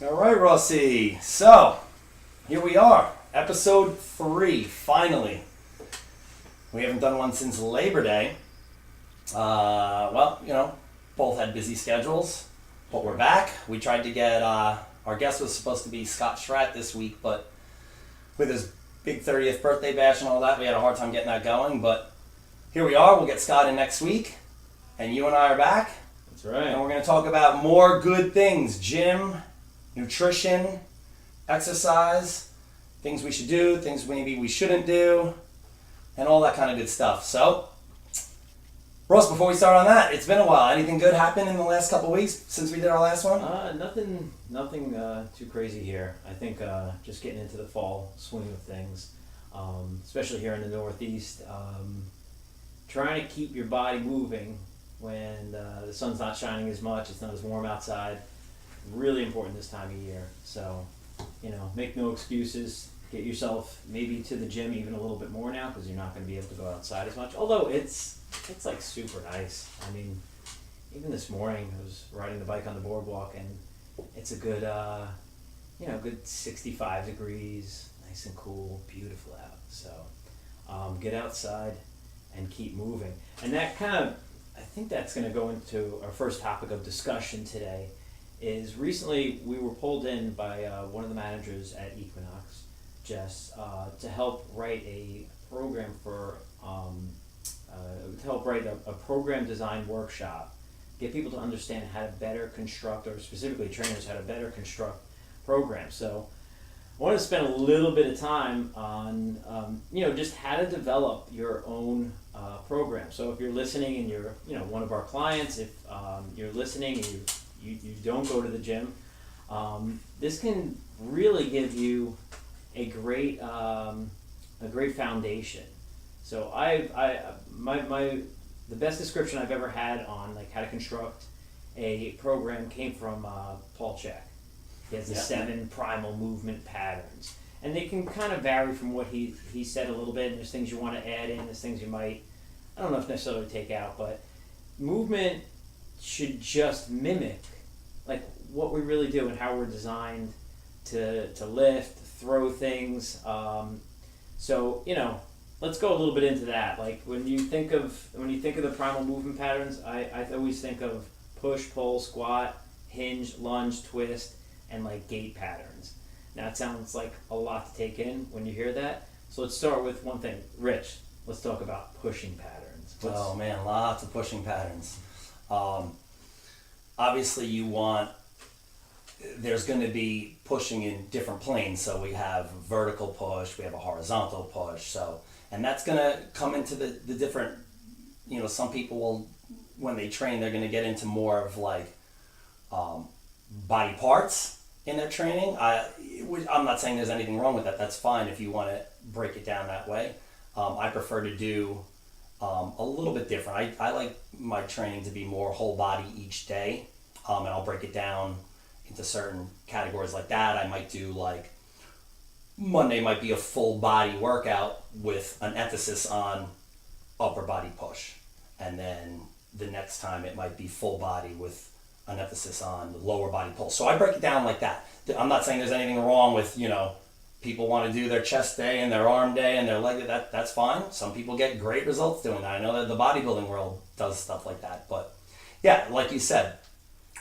All right, Rossi. So, here we are. Episode 3, finally. We haven't done one since Labor Day. Both had busy schedules, but we're back. We tried to get, our guest was supposed to be Scott Schratt this week, but with his big 30th birthday bash and all that, we had a hard time getting that going, but here we are. We'll get Scott in next week, and you and I are back. That's right. And we're going to talk about more good things. Gym, nutrition, exercise, things we should do, things maybe we shouldn't do, and all that kind of good stuff. So, Ross, before we start on that, it's been a while. Anything good happened in the last couple of weeks since we did our last one? Nothing too crazy here. I think just getting into the fall swing of things, especially here in the Northeast. Trying to keep your body moving when the sun's not shining as much, it's not as warm outside. Really important this time of year. So, make no excuses. Get yourself maybe to the gym even a little bit more now because you're not going to be able to go outside as much. Although it's like super nice. I mean, even this morning I was riding the bike on the boardwalk and it's a good, good 65 degrees, nice and cool, beautiful out. So, get outside and keep moving. And that I think that's going to go into our first topic of discussion today. Is recently we were pulled in by one of the managers at Equinox, Jess, to help write a program for a program design workshop, get people to understand how to better construct, or specifically trainers how to better construct programs. So I wanted to spend a little bit of time on just how to develop your own program. So if you're listening and you're one of our clients, if you're listening and you don't go to the gym, this can really give you a great foundation. So the best description I've ever had on like how to construct a program came from Paul Chek. He has the 7 primal movement patterns, and they can kind of vary from what he said a little bit. And there's things you want to add in, there's things you might, I don't know if necessarily take out, but movement should just mimic like what we really do and how we're designed to lift, throw things. Let's go a little bit into that. Like when you think of the primal movement patterns, I always think of push, pull, squat, hinge, lunge, twist, and like gait patterns. Now it sounds like a lot to take in when you hear that. So let's start with one thing. Rich, let's talk about pushing patterns. Oh man, lots of pushing patterns. Obviously there's going to be pushing in different planes. So we have vertical push, we have a horizontal push. And that's going to come into the different, some people will, when they train, they're going to get into more of like body parts in their training. I'm not saying there's anything wrong with that. That's fine if you want to break it down that way. I prefer to do a little bit different. I like my training to be more whole body each day, and I'll break it down into certain categories like that. I might do like Monday might be a full body workout with an emphasis on upper body push, and then the next time it might be full body with an emphasis on lower body pull. So I break it down like that. I'm not saying there's anything wrong with people want to do their chest day and their arm day and their leg day. That's fine. Some people get great results doing that. I know that the bodybuilding world does stuff like that. But yeah, like you said,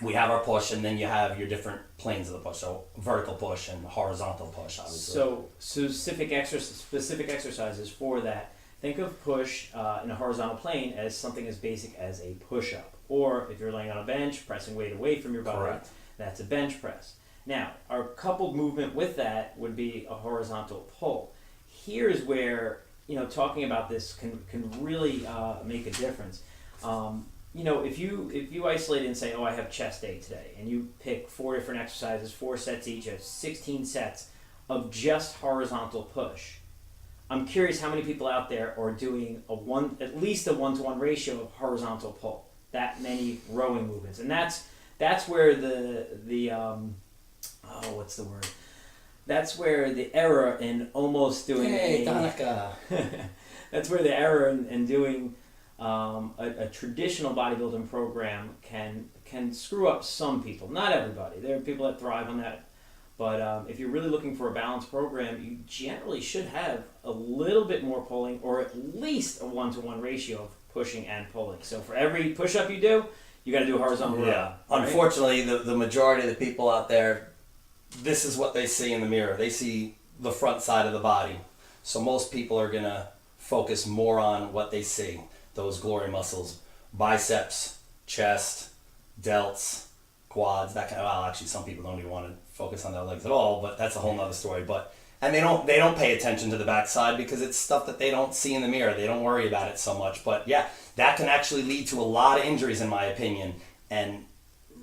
we have our push, and then you have your different planes of the push. So vertical push and horizontal push, obviously. So specific exercises for that. Think of push in a horizontal plane as something as basic as a push-up. Or if you're laying on a bench, pressing weight away from your body, Correct. That's a bench press. Now, our coupled movement with that would be a horizontal pull. Here's where, talking about this can really make a difference. If you isolate it and say, I have chest day today, and you pick 4 different exercises, 4 sets each, you have 16 sets of just horizontal push. I'm curious how many people out there are doing at least a 1-to-1 ratio of horizontal pull. That many rowing movements, and that's where what's the word? That's where the error in almost doing Hey, Donica. that's where the error in doing a traditional bodybuilding program can screw up some people. Not everybody. There are people that thrive on that. But if you're really looking for a balanced program, you generally should have a little bit more pulling, or at least a 1-to-1 ratio of pushing and pulling. So for every push-up you do, you got to do a horizontal row. Yeah. Right? Unfortunately, the majority of the people out there, this is what they see in the mirror. They see the front side of the body. So most people are going to focus more on what they see. Those glory muscles, biceps, chest, delts, quads, that kind of, well, actually some people don't even want to focus on their legs at all, but that's a whole nother story. And they don't pay attention to the backside because it's stuff that they don't see in the mirror. They don't worry about it so much. But yeah, that can actually lead to a lot of injuries in my opinion. And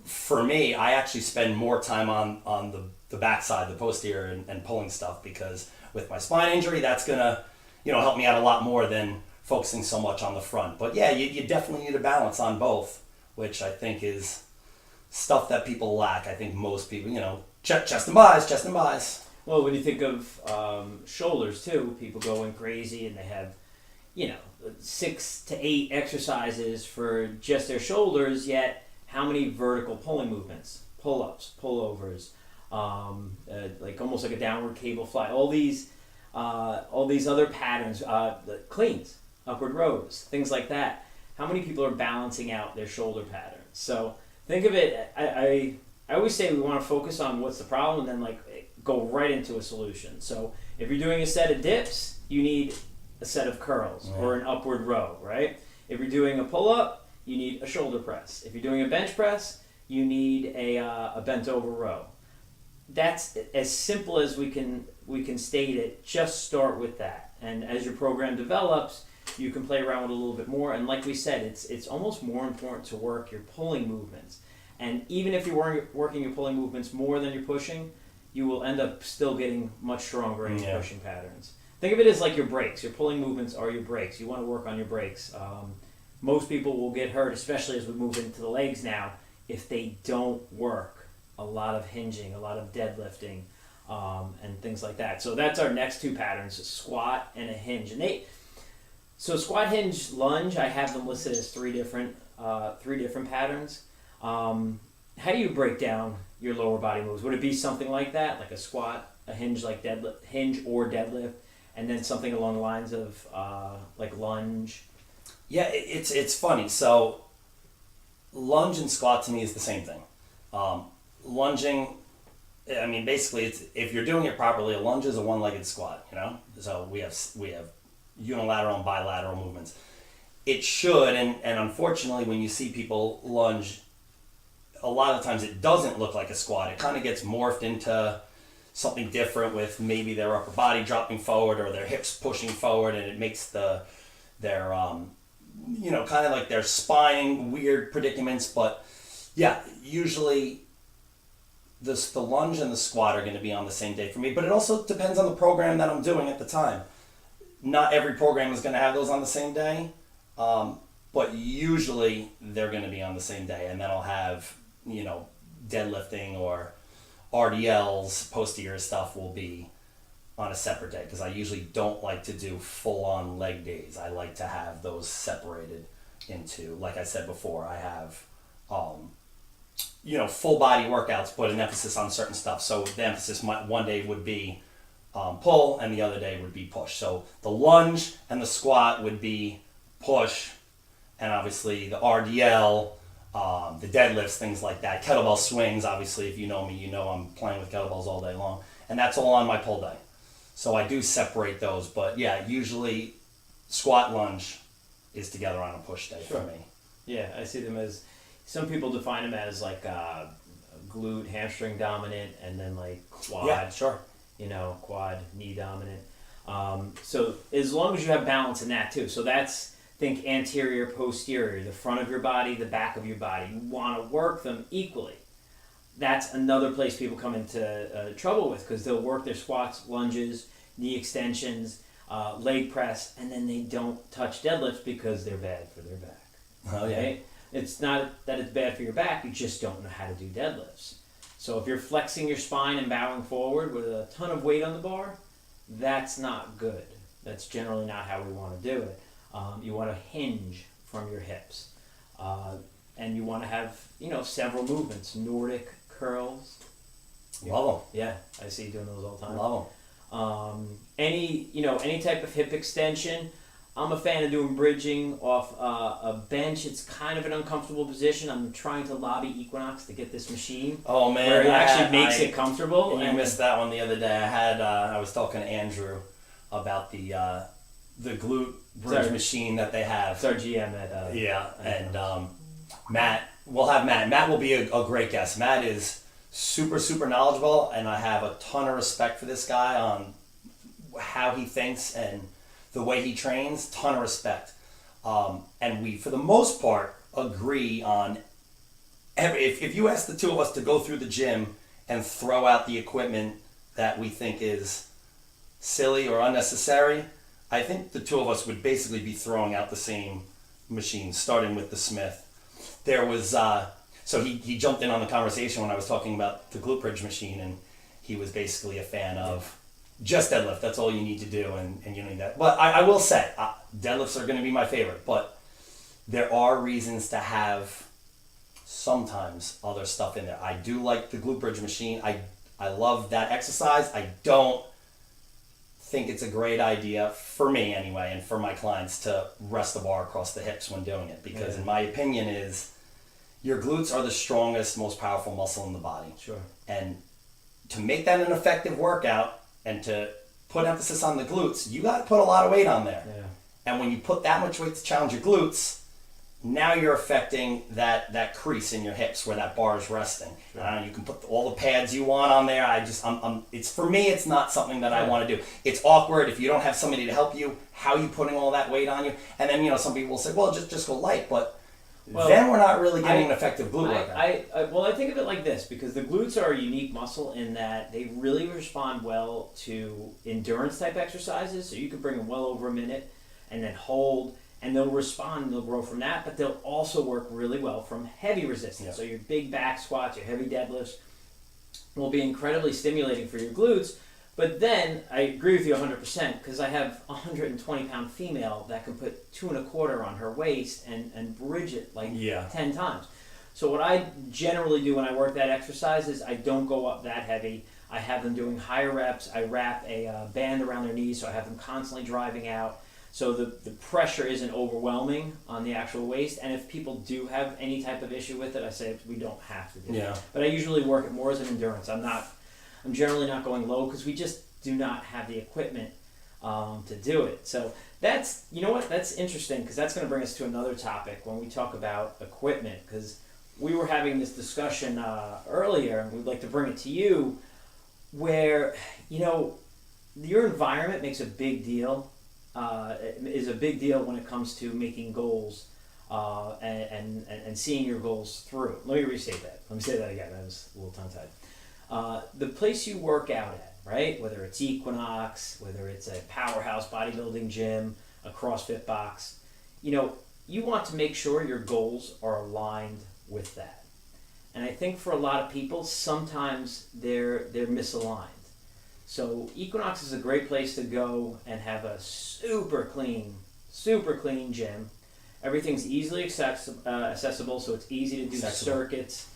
for me, I actually spend more time on the backside, the posterior and pulling stuff, because with my spine injury, that's gonna, help me out a lot more than focusing so much on the front. But yeah, you definitely need a balance on both, which I think is stuff that people lack. I think most people, chest and buys. Well, when you think of shoulders too, people going crazy and they have, 6 to 8 exercises for just their shoulders, yet how many vertical pulling movements, pull-ups, pullovers, like almost like a downward cable fly, all these other patterns, cleans, upward rows, things like that. How many people are balancing out their shoulder patterns? So think of it, I always say we want to focus on what's the problem and then go right into a solution. So if you're doing a set of dips, you need a set of curls or an upward row, right? If you're doing a pull-up, you need a shoulder press. If you're doing a bench press, you need a bent over row. That's as simple as we can state it. Just start with that. And as your program develops, you can play around with it a little bit more. And like we said, it's almost more important to work your pulling movements. And even if you're working your pulling movements more than you're pushing, you will end up still getting much stronger in your pushing patterns. Think of it as like your brakes. Your pulling movements are your brakes. You want to work on your brakes. Most people will get hurt, especially as we move into the legs now, if they don't work a lot of hinging, a lot of deadlifting, and things like that. So that's our next two patterns, a squat and a hinge. So squat, hinge, lunge, I have them listed as three different patterns. How do you break down your lower body moves? Would it be something like that, like a squat, a hinge like hinge or deadlift, and then something along the lines of like lunge? Yeah, it's funny. So lunge and squat to me is the same thing. Lunging, I mean, basically, if you're doing it properly, a lunge is a one-legged squat. So we have unilateral and bilateral movements. It should, and unfortunately, when you see people lunge, a lot of times it doesn't look like a squat. It kind of gets morphed into something different, with maybe their upper body dropping forward or their hips pushing forward, and it makes their kind of like their spine weird predicaments. But yeah, usually the lunge and the squat are going to be on the same day for me. But it also depends on the program that I'm doing at the time. Not every program is going to have those on the same day, but usually they're going to be on the same day, and then I'll have deadlifting or RDLs, posterior stuff will be on a separate day, because I usually don't like to do full-on leg days. I like to have those separated into, like I said before, I have full body workouts, but an emphasis on certain stuff. So the emphasis one day would be pull, and the other day would be push. So the lunge and the squat would be push, and obviously the RDL, the deadlifts, things like that. Kettlebell swings, obviously, if you know me, you know I'm playing with kettlebells all day long. And that's all on my pull day. So I do separate those. But yeah, usually squat, lunge is together on a push day for me. Yeah, I see them as, some people define them as like glute, hamstring dominant, and then like quad. Yeah, sure. Quad, knee dominant. So as long as you have balance in that too. So that's, think anterior, posterior, the front of your body, the back of your body. You want to work them equally. That's another place people come into trouble with, because they'll work their squats, lunges, knee extensions, leg press, and then they don't touch deadlifts because they're bad for their back. Oh, yeah. Right? It's not that it's bad for your back, you just don't know how to do deadlifts. So if you're flexing your spine and bowing forward with a ton of weight on the bar, that's not good. That's generally not how we want to do it. You want to hinge from your hips. And you want to have, several movements. Nordic curls. Love Yeah, I see you doing those all the time. them. Love them. Any type of hip extension. I'm a fan of doing bridging off a bench. It's kind of an uncomfortable position. I'm trying to lobby Equinox to get this machine Oh man, where it actually makes it comfortable. And you missed that one the other day. I was talking to Andrew about the glute bridge machine that they have. It's our GM at Matt. We'll have Matt. Matt will be a great guest. Matt is super, super knowledgeable, and I have a ton of respect for this guy on how he thinks and the way he trains. Ton of respect. And we, for the most part, agree on if you ask the two of us to go through the gym and throw out the equipment that we think is silly or unnecessary, I think the two of us would basically be throwing out the same machine, starting with the Smith. There was so he jumped in on the conversation when I was talking about the glute bridge machine, and he was basically a fan of just deadlift. That's all you need to do, and you need that. But I will say, deadlifts are going to be my favorite, but there are reasons to have sometimes other stuff in there. I do like the glute bridge machine. I love that exercise. I don't think it's a great idea, for me anyway, and for my clients, to rest the bar across the hips when doing it, because in my opinion is your glutes are the strongest, most powerful muscle in the body. Sure. And to make that an effective workout and to put emphasis on the glutes, you got to put a lot of weight on there. Yeah. And when you put that much weight to challenge your glutes, now you're affecting that crease in your hips where that bar is resting. Sure. You can put all the pads you want on there. It's for me, it's not something that I want to do. It's awkward if you don't have somebody to help you. How are you putting all that weight on you? And then some people will say, well, just go light, but then we're not really getting an effective glute workout. I think of it like this, because the glutes are a unique muscle in that they really respond well to endurance type exercises. So you can bring them well over a minute and then hold, and they'll respond and they'll grow from that, but they'll also work really well from heavy resistance. Yeah. So your big back squats, your heavy deadlifts will be incredibly stimulating for your glutes. But then I agree with you 100%, because I have a 120-pound female that can put 2 1/4 on her waist and bridge it 10 times. So what I generally do when I work that exercise is I don't go up that heavy. I have them doing higher reps. I wrap a band around their knees, so I have them constantly driving out. So the pressure isn't overwhelming on the actual waist. And if people do have any type of issue with it, I say we don't have to do it. But I usually work it more as an endurance. I'm generally not going low because we just do not have the equipment to do it. So that's interesting, because that's going to bring us to another topic when we talk about equipment, because we were having this discussion earlier, and we'd like to bring it to you, where, your environment makes a big deal, is a big deal when it comes to making goals and seeing your goals through. Let me restate that. Let me say that again. That was a little tongue-tied. The place you work out at, right? Whether it's Equinox, whether it's a powerhouse bodybuilding gym, a CrossFit box, you want to make sure your goals are aligned with that. And I think for a lot of people, sometimes they're misaligned. So Equinox is a great place to go and have a super clean gym. Everything's easily accessible, so it's easy to do circuits.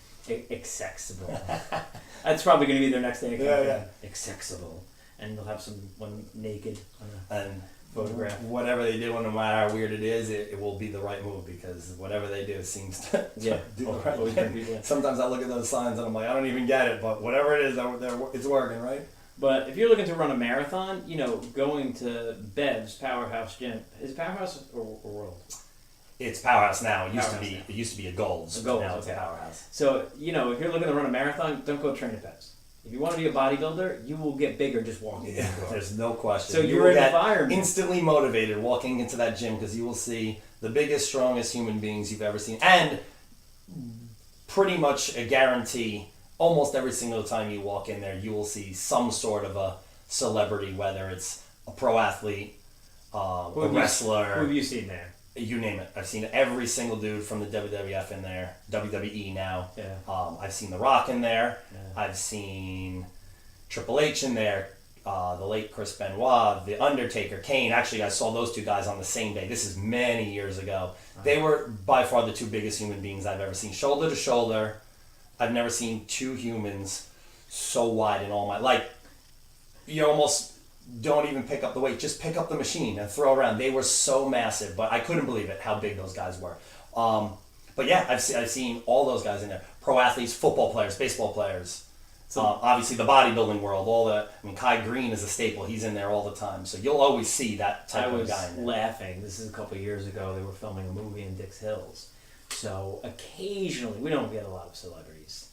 Accessible. That's probably going to be their next thing. Accessible. And they'll have someone naked on a photograph. Whatever they do, no matter how weird it is, it will be the right move, because whatever they do seems to do the right thing. Sometimes I look at those signs and I'm like, I don't even get it, but whatever it is, it's working, right? But if you're looking to run a marathon, going to Bev's Powerhouse Gym, is it Powerhouse or World? It's Powerhouse now. It used to be a Gold's. Now it's a okay. Powerhouse. So, if you're looking to run a marathon, don't go train at Bev's. If you want to be a bodybuilder, you will get bigger just walking in the door. There's no question. So you're an environment. Instantly motivated walking into that gym, because you will see the biggest, strongest human beings you've ever seen. And pretty much a guarantee, almost every single time you walk in there, you will see some sort of a celebrity, whether it's a pro athlete, a wrestler. Who have you seen there? You name it. I've seen every single dude from the WWF in there, WWE now. Yeah. I've seen The Rock in there. Yeah. I've seen Triple H in there. the late Chris Benoit, the Undertaker, Kane. Actually, I saw those two guys on the same day. This is many years ago. They were by far the two biggest human beings I've ever seen, shoulder to shoulder. I've never seen two humans so wide in all my like. You almost don't even pick up the weight; just pick up the machine and throw around. They were so massive, but I couldn't believe it how big those guys were. But yeah, I've seen all those guys in there. Pro athletes, football players, baseball players. So obviously the bodybuilding world, Kai Green is a staple. He's in there all the time. So you'll always see that type of guy in there. I was laughing. This is a couple of years ago. They were filming a movie in Dix Hills. So occasionally, we don't get a lot of celebrities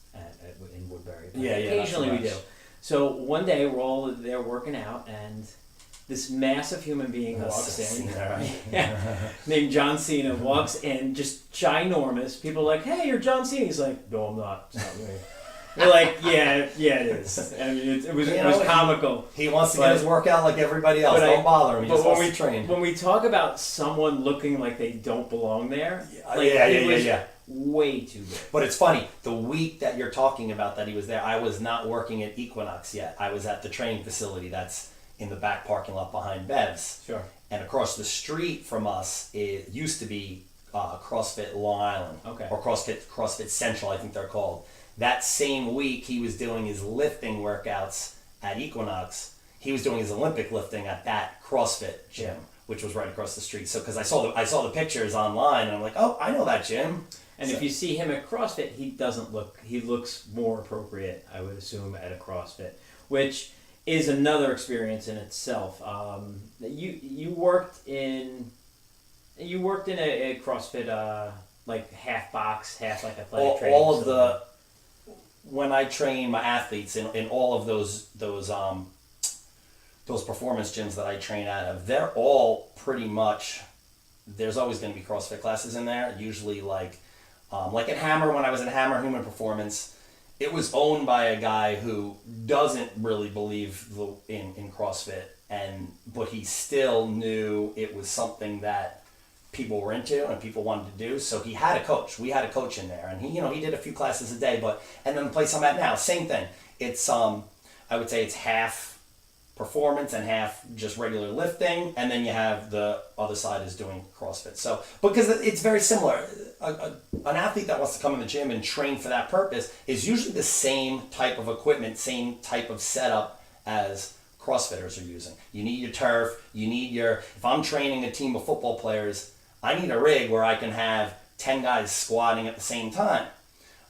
in Woodbury. But occasionally we do. So one day we're all there working out, and this massive human being walks in, named John Cena, walks in, just ginormous. People are like, "Hey, you're John Cena." He's like, "No, I'm not. It's not me." They're like, yeah, it is. I mean, it was comical. He wants to get his workout like everybody else. Don't bother him. He just wants to train. When we talk about someone looking like they don't belong there, way too big. But it's funny. The week that you're talking about that he was there, I was not working at Equinox yet. I was at the training facility that's in the back parking lot behind Bev's. Sure. And across the street from us, it used to be CrossFit Long Island. Okay. Or CrossFit Central, I think they're called. That same week, he was doing his lifting workouts at Equinox. He was doing his Olympic lifting at that CrossFit gym, which was right across the street. So, because I saw the pictures online, and I'm like, oh, I know that gym. And if you see him at CrossFit, he looks more appropriate, I would assume, at a CrossFit, which is another experience in itself. You worked in a CrossFit like half box, half like athletic training. All of the. When I train my athletes in all of those performance gyms that I train out of, they're all pretty much. There's always going to be CrossFit classes in there. Usually, like at Hammer, when I was at Hammer Human Performance, it was owned by a guy who doesn't really believe in CrossFit, but he still knew it was something that people were into and people wanted to do. So he had a coach. We had a coach in there, and he did a few classes a day. And then the place I'm at now, same thing. It's I would say it's half performance and half just regular lifting, and then you have the other side is doing CrossFit. So because it's very similar, an athlete that wants to come in the gym and train for that purpose is usually the same type of equipment, same type of setup as CrossFitters are using. You need your turf. You need if I'm training a team of football players, I need a rig where I can have 10 guys squatting at the same time.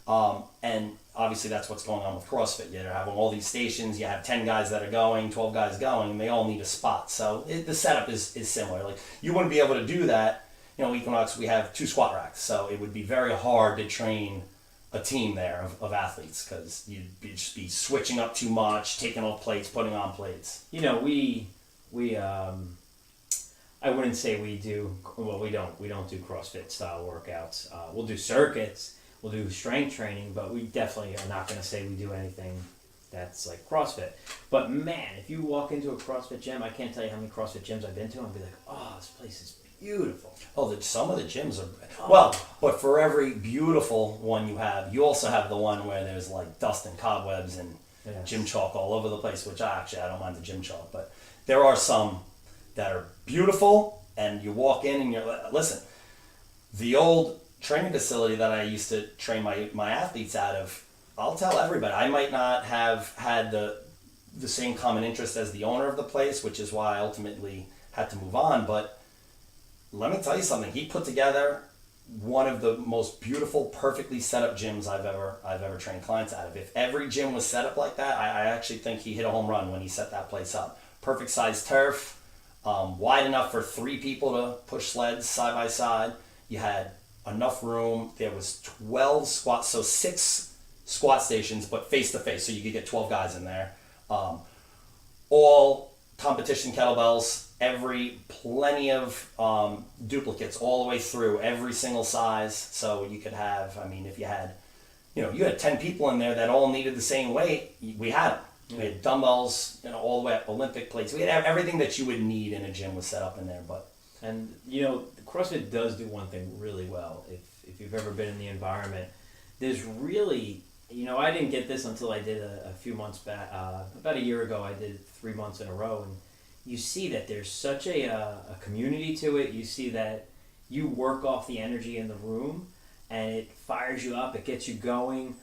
And obviously that's what's going on with CrossFit. You're having all these stations, you have 10 guys that are going, 12 guys going, and they all need a spot. So the setup is similar. Like you wouldn't be able to do that. Equinox, we have 2 squat racks. So it would be very hard to train a team there of athletes because you'd just be switching up too much, taking off plates, putting on plates. I wouldn't say we do. Well, we don't do CrossFit style workouts. We'll do circuits. We'll do strength training, but we definitely are not going to say we do anything that's like CrossFit. But man, if you walk into a CrossFit gym, I can't tell you how many CrossFit gyms I've been to, and be like, oh, this place is beautiful. Oh, some of the gyms are well, but for every beautiful one you also have the one where there's like dust and cobwebs and gym chalk all over the place. Which I don't mind the gym chalk, but there are some that are beautiful, and you walk in and listen, the old training facility that I used to train my athletes out of, I'll tell everybody, I might not have had the same common interest as the owner of the place, which is why I ultimately had to move on, but let me tell you something, he put together one of the most beautiful, perfectly set up gyms I've ever trained clients out of. If every gym was set up like that, I actually think he hit a home run when he set that place up. Perfect size turf, wide enough for 3 people to push sleds side by side. You had enough room. There was 12 squats, so 6 squat stations, but face to face, so you could get 12 guys in there. All competition kettlebells, plenty of duplicates all the way through, every single size. So you could have, if you had, you had 10 people in there that all needed the same weight, we had them. We had dumbbells, all the way up, Olympic plates. We had everything that you would need in a gym was set up in there. And CrossFit does do one thing really well. If you've ever been in the environment, there's really I didn't get this until I did a few months back. About a year ago, I did 3 months in a row, and you see that there's such a community to it. You see that you work off the energy in the room, and it fires you up. It gets you going.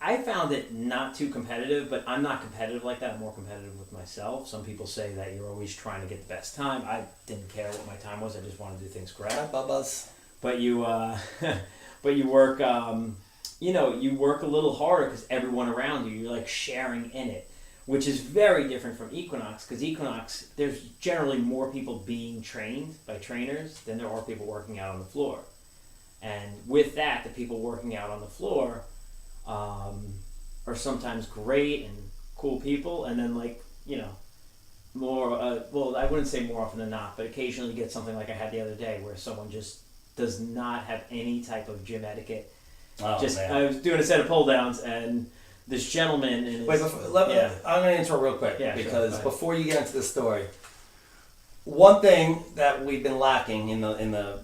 I found it not too competitive, but I'm not competitive like that. I'm more competitive with myself. Some people say that you're always trying to get the best time. I didn't care what my time was. I just wanted to do things correct. Hi, Bubbas. But you, but you work, you work a little harder because everyone around you, you're like sharing in it, which is very different from Equinox. Because Equinox, there's generally more people being trained by trainers than there are people working out on the floor. And with that, the people working out on the floor are sometimes great and cool people, and then more, I wouldn't say more often than not, but occasionally you get something like I had the other day where someone just does not have any type of gym etiquette. Oh, man. I was doing a set of pull downs, and this gentleman in his, Wait, I'm going to interrupt real quick because sure, before you get into the story, one thing that we've been lacking in the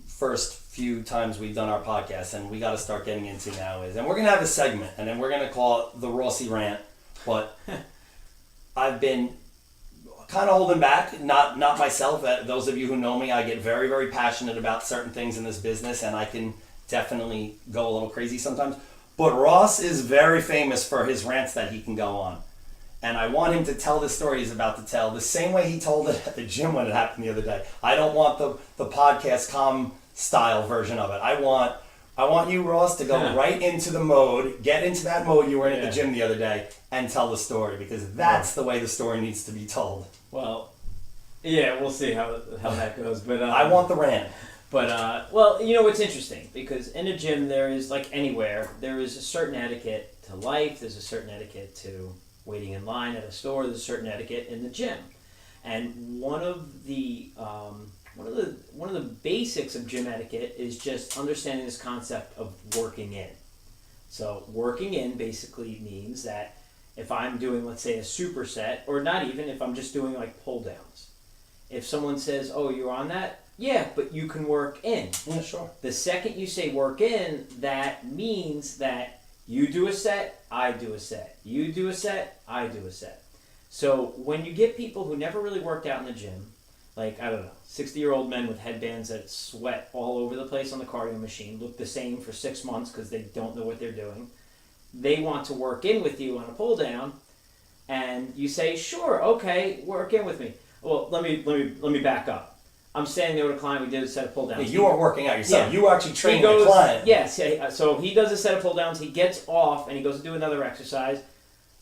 first few times we've done our podcast, and we got to start getting into now is, and we're going to have a segment, and then we're going to call it the Rossi Rant, but I've been kind of holding back, not myself. Those of you who know me, I get very, very passionate about certain things in this business, and I can definitely go a little crazy sometimes. But Ross is very famous for his rants that he can go on. And I want him to tell the story he's about to tell the same way he told it at the gym when it happened the other day. I don't want the podcast calm style version of it. I want you, Ross, to go right into the mode, get into that mode you were in at the gym the other day, and tell the story, because that's the way the story needs to be told. Well, yeah, we'll see how that goes. But I want the rant. But what's interesting, because in a gym there is, like anywhere, there is a certain etiquette to life. There's a certain etiquette to waiting in line at a store. There's a certain etiquette in the gym, and one of the basics of gym etiquette is just understanding this concept of working in. So working in basically means that if I'm doing, let's say, a superset, or not even, if I'm just doing like pull downs, if someone says, "Oh, you're on that?" Yeah, but you can work in. Yeah, sure. The second you say work in, that means that you do a set, I do a set. You do a set, I do a set. So when you get people who never really worked out in the gym, like, I don't know, 60-year-old men with headbands that sweat all over the place on the cardio machine, look the same for 6 months because they don't know what they're doing. They want to work in with you on a pull down, and you say, "Sure, okay, work in with me." Well, let me back up. I'm standing there with a client. We did a set of pull downs. Yeah, you are working out yourself. Yeah. You are actually training the client. Yes. So he does a set of pull downs. He gets off and he goes to do another exercise.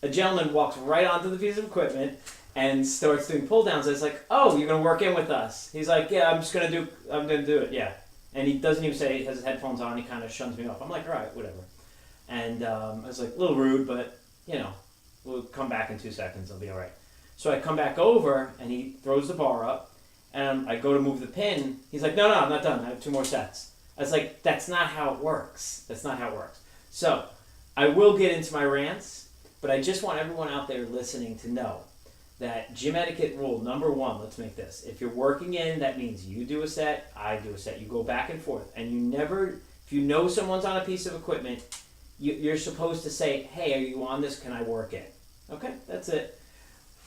A gentleman walks right onto the piece of equipment and starts doing pull downs. It's like, "Oh, you're gonna work in with us?" He's like, "Yeah, I'm gonna do it." Yeah. And he doesn't even say, he has his headphones on. He kind of shuns me off. I'm like, "All right, whatever." And I was like, a little rude, but we'll come back in 2 seconds. I'll be all right. So I come back over and he throws the bar up. And I go to move the pin. He's like, no, I'm not done. I have 2 more sets. I was like, that's not how it works. That's not how it works. So I will get into my rants, but I just want everyone out there listening to know that gym etiquette rule number 1, let's make this. If you're working in, that means you do a set, I do a set. You go back and forth. And you never, if you know someone's on a piece of equipment, you're supposed to say, "Hey, are you on this? Can I work in?" Okay, that's it.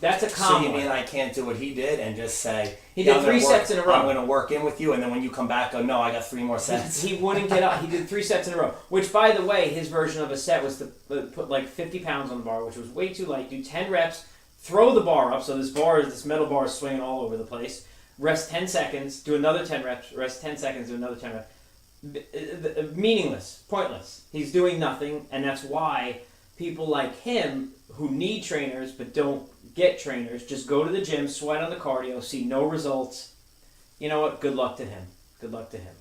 That's a common. So you mean I can't do what he did and just say, he did 3 sets in a row. I'm going to work in with you, and then when you come back, go, "No, I got 3 more sets." He wouldn't get up. He did 3 sets in a row. Which, by the way, his version of a set was to put like 50 pounds on the bar, which was way too light. Do 10 reps, throw the bar up. So this metal bar is swinging all over the place. Rest 10 seconds, do another 10 reps. Rest 10 seconds, do another 10 reps. Meaningless, pointless. He's doing nothing, and that's why people like him who need trainers but don't get trainers just go to the gym, sweat on the cardio, see no results. You know what? Good luck to him. Good luck to him.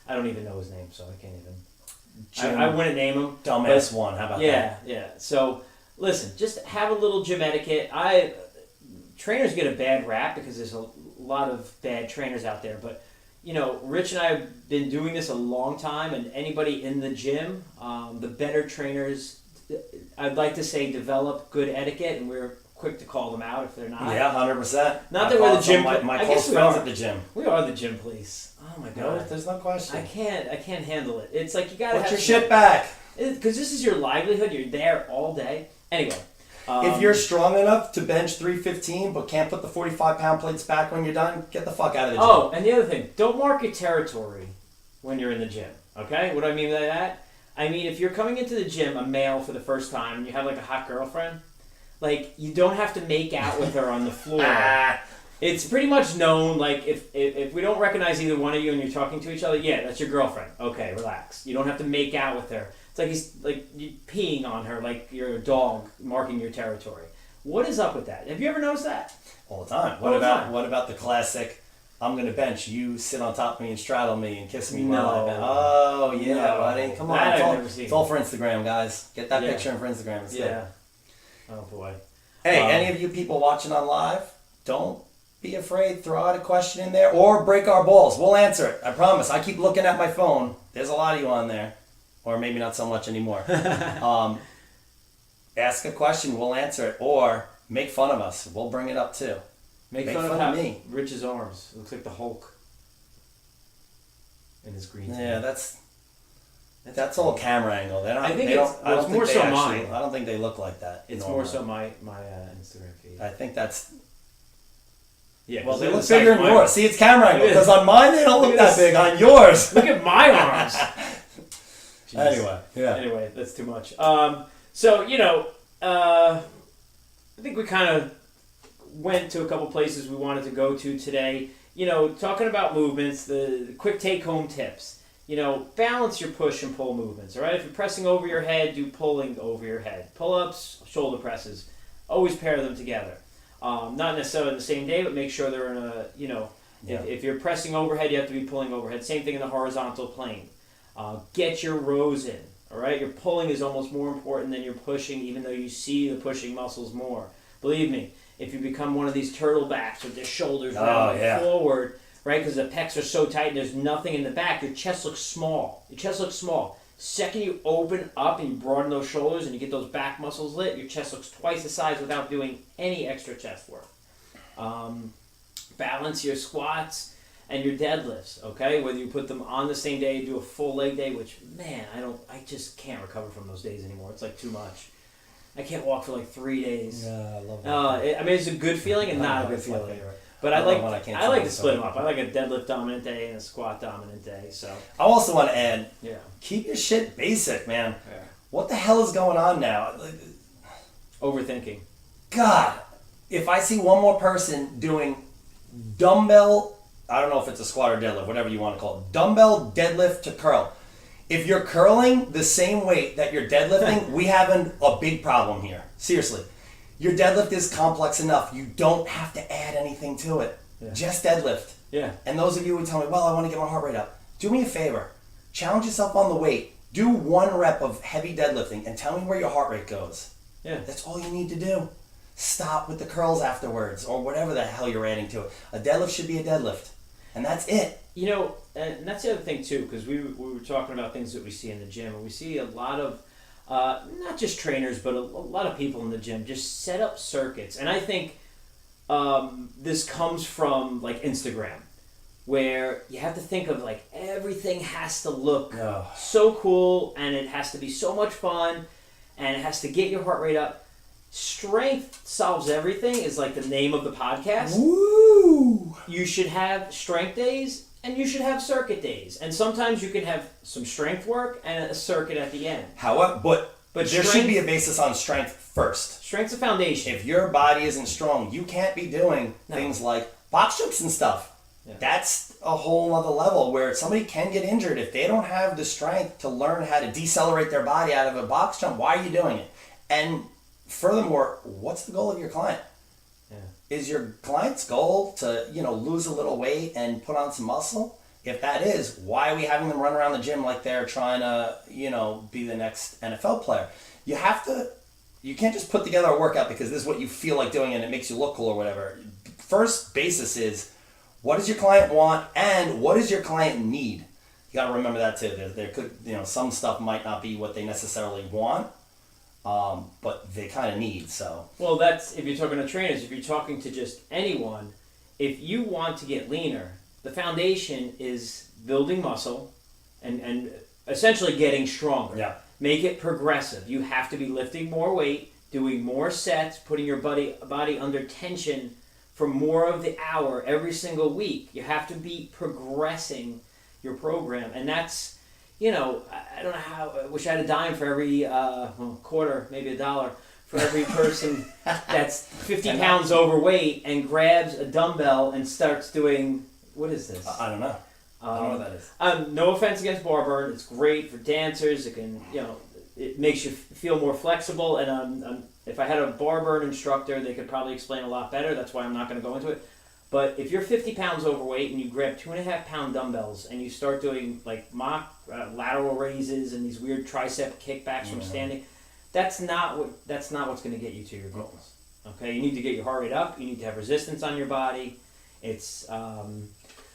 I don't even know his name, so I can't even. I wouldn't name him. Dumbass one. How about that? Yeah. So listen, just have a little gym etiquette. Trainers get a bad rap because there's a lot of bad trainers out there, but Rich and I have been doing this a long time, and anybody in the gym, the better trainers, I'd like to say, develop good etiquette, and we're quick to call them out if they're not. Yeah, 100%. Not that we're the gym. My close friends at the gym. We are the gym police. Oh my god. No, there's no question. I can't handle it. It's like you gotta put have your shit back. because this is your livelihood. You're there all day. Anyway. If you're strong enough to bench 315 but can't put the 45-pound plates back when you're done, get the fuck out of the gym. Oh, and the other thing, don't mark your territory when you're in the gym, okay? What do I mean by that? I mean, if you're coming into the gym, a male for the first time, and you have like a hot girlfriend, like, you don't have to make out with her on the floor. It's pretty much known, like, if we don't recognize either one of you and you're talking to each other, yeah, that's your girlfriend. Okay, relax. You don't have to make out with her. It's like you peeing on her like you're a dog marking your territory. What is up with that? Have you ever noticed that? All the time. What about the classic, I'm going to bench, you sit on top of me and straddle me and kiss me while I bench? Oh, yeah, buddy. Come on. It's all for Instagram, guys. Get that picture in for Instagram instead. Yeah. Oh, boy. Hey, any of you people watching on live, don't be afraid. Throw out a question in there or break our balls. We'll answer it. I promise. I keep looking at my phone. There's a lot of you on there. Or maybe not so much anymore. Ask a question, we'll answer it. Or make fun of us. We'll bring it up too. Make fun of me. Rich's arms. It looks like the Hulk. In his green skin. Yeah, that's all camera angle. I think it's more so mine. I don't think they look like that. It's more so my Instagram feed. I think that's... Yeah, well, they look bigger in yours. See, it's camera angle. Because on mine, they don't look that big. On yours. Look at my arms. Anyway, that's too much. So, I think we kind of went to a couple places we wanted to go to today. Talking about movements, the quick take-home tips. Balance your push and pull movements, all right? If you're pressing over your head, do pulling over your head. Pull-ups, shoulder presses. Always pair them together. Not necessarily in the same day, but make sure they're in a, if you're pressing overhead, you have to be pulling overhead. Same thing in the horizontal plane. Get your rows in, all right? Your pulling is almost more important than your pushing, even though you see the pushing muscles more. Believe me, if you become one of these turtlebacks with their shoulders rounded forward, right, because the pecs are so tight and there's nothing in the back, your chest looks small. Second you open up and you broaden those shoulders and you get those back muscles lit, your chest looks twice the size without doing any extra chest work. Balance your squats and your deadlifts, okay? Whether you put them on the same day, do a full leg day, which, man, I just can't recover from those days anymore. It's like too much. I can't walk for like 3 days. Yeah, I love that. It's a good feeling and not a good feeling. But I like to split them up. I like a deadlift dominant day and a squat dominant day. So I also want to add, keep your shit basic, man. Yeah. What the hell is going on now? Overthinking. God, if I see one more person doing dumbbell, I don't know if it's a squat or deadlift, whatever you want to call it, dumbbell deadlift to curl. If you're curling the same weight that you're deadlifting, we have a big problem here. Seriously. Your deadlift is complex enough. You don't have to add anything to it. Yeah. Just deadlift. Yeah. And those of you who tell me, well, I want to get my heart rate up, do me a favor. Challenge yourself on the weight. Do 1 rep of heavy deadlifting and tell me where your heart rate goes. Yeah. That's all you need to do. Stop with the curls afterwards or whatever the hell you're adding to it. A deadlift should be a deadlift. And that's it. And that's the other thing too, because we were talking about things that we see in the gym, and we see a lot of, not just trainers, but a lot of people in the gym just set up circuits. And I think this comes from like Instagram, where you have to think of like everything has to look so cool, and it has to be so much fun, and it has to get your heart rate up. Strength solves everything is like the name of the podcast. Woo! You should have strength days and you should have circuit days. And sometimes you can have some strength work and a circuit at the end. However, but there should be a basis on strength first. Strength's a foundation. If your body isn't strong, you can't be doing things like box jumps and stuff. Yeah. That's a whole other level where somebody can get injured if they don't have the strength to learn how to decelerate their body out of a box jump. Why are you doing it? And furthermore, what's the goal of your client? Yeah. Is your client's goal to, lose a little weight and put on some muscle? If that is, why are we having them run around the gym like they're trying to, be the next NFL player? You can't just put together a workout because this is what you feel like doing and it makes you look cool or whatever. First basis is, what does your client want and what does your client need? You got to remember that too. There could, some stuff might not be what they necessarily want. But they kind of need, so. Well, that's, if you're talking to trainers, if you're talking to just anyone, if you want to get leaner, the foundation is building muscle and essentially getting stronger. Yeah. make it progressive. You have to be lifting more weight, doing more sets, putting your body under tension for more of the hour every single week. You have to be progressing your program, and that's, I don't know how. I wish I had a dime for every quarter, maybe $1 for every person that's 50 pounds overweight and grabs a dumbbell and starts doing, what is this? I don't know. I don't know what that is. No offense against bar burn. It's great for dancers. It can, it makes you feel more flexible. And if I had a bar burn instructor, they could probably explain a lot better. That's why I'm not going to go into it. But if you're 50 pounds overweight and you grab 2.5-pound dumbbells and you start doing like mock lateral raises and these weird tricep kickbacks from standing, that's not what's going to get you to your goals. Okay, you need to get your heart rate up. You need to have resistance on your body. It's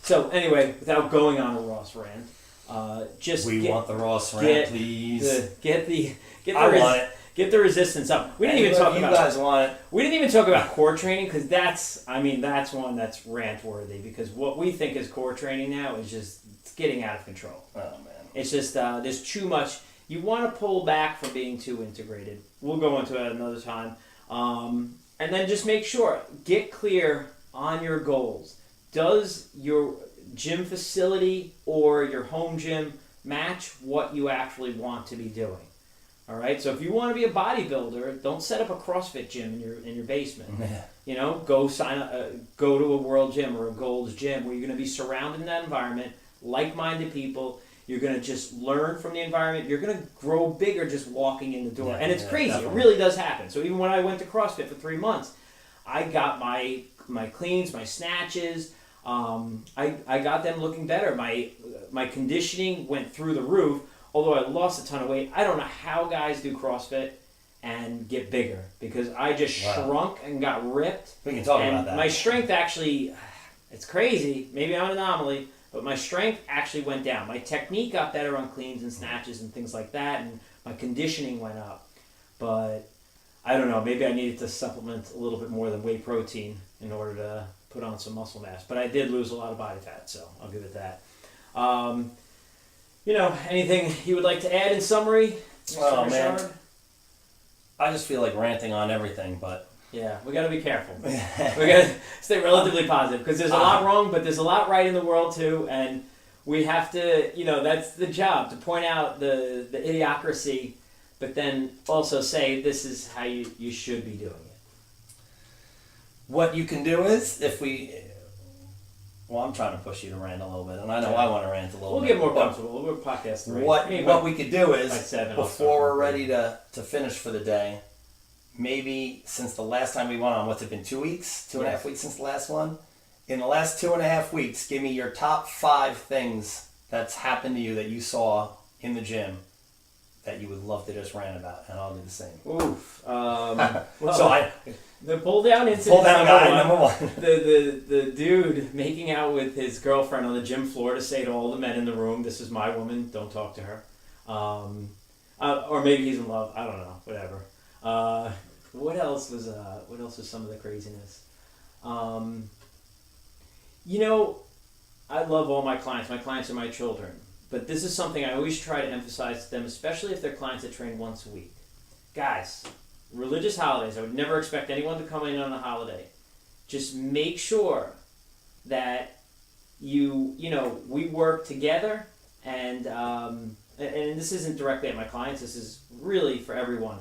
so anyway, without going on a Ross rant, want the Ross rant, please. Get the I want it. Get the resistance up. We didn't even talk about. You guys want it. We didn't even talk about core training because that's one that's rant worthy, because what we think is core training now is just getting out of control. Oh man. It's just there's too much. You want to pull back from being too integrated. We'll go into it another time. And then just make sure, get clear on your goals. Does your gym facility or your home gym match what you actually want to be doing? All right. So if you want to be a bodybuilder, don't set up a CrossFit gym in your basement. Yeah. Go sign up, go to a World Gym or a Gold's Gym where you're going to be surrounded in that environment, like-minded people. You're going to just learn from the environment. You're going to grow bigger just walking in the door. And it's crazy. Definitely. It really does happen. So even when I went to CrossFit for 3 months, I got my cleans, my snatches. I got them looking better. My conditioning went through the roof. Although I lost a ton of weight. I don't know how guys do CrossFit and get bigger, because I just shrunk and got ripped. We can talk about that. My strength actually, it's crazy. Maybe I'm an anomaly. But my strength actually went down. My technique got better on cleans and snatches and things like that, and my conditioning went up. But I don't know, maybe I needed to supplement a little bit more than whey protein in order to put on some muscle mass. But I did lose a lot of body fat, so I'll give it that. Anything you would like to add in summary? Oh, man. I just feel like ranting on everything, but... Yeah, we got to be careful. We got to stay relatively positive, because there's a lot wrong, but there's a lot right in the world too, and we have to, that's the job, to point out the idiocracy, but then also say this is how you should be doing it. What you can do is, I'm trying to push you to rant a little bit, and I know I want to rant a little bit. We'll get more comfortable. We'll podcast the What we could do is, seven, before we're ready to finish for the day, maybe since the last time we went on, what's it been, 2 weeks? 2.5 weeks since the last one? In the last 2.5 weeks, give me your top 5 things that's happened to you that you saw in the gym that you would love to just rant about, and I'll do the same. Oof. The pull down incident. Pull down guy number one. The dude making out with his girlfriend on the gym floor to say to all the men in the room, "This is my woman. Don't talk to her." Or maybe he's in love. I don't know. Whatever. What else was some of the craziness? I love all my clients. My clients are my children. But this is something I always try to emphasize to them, especially if they're clients that train once a week. Guys, religious holidays, I would never expect anyone to come in on a holiday. Just make sure that we work together, and this isn't directly at my clients, this is really for everyone,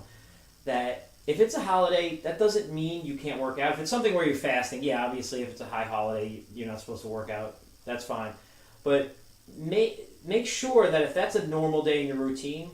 that if it's a holiday, that doesn't mean you can't work out. If it's something where you're fasting, yeah, obviously if it's a high holiday, you're not supposed to work out, that's fine. But make sure that if that's a normal day in your routine,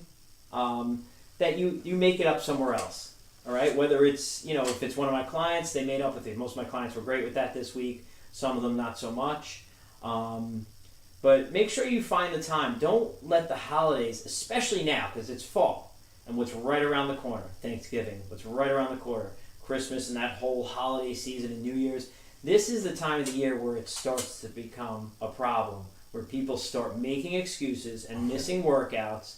that you make it up somewhere else. All right, whether it's, if it's one of my clients, they made up with it. Most of my clients were great with that this week. Some of them not so much. But make sure you find the time. Don't let the holidays, especially now, because it's fall, and what's right around the corner, Thanksgiving, what's right around the corner, Christmas and that whole holiday season and New Year's. This is the time of the year where it starts to become a problem, where people start making excuses and missing workouts,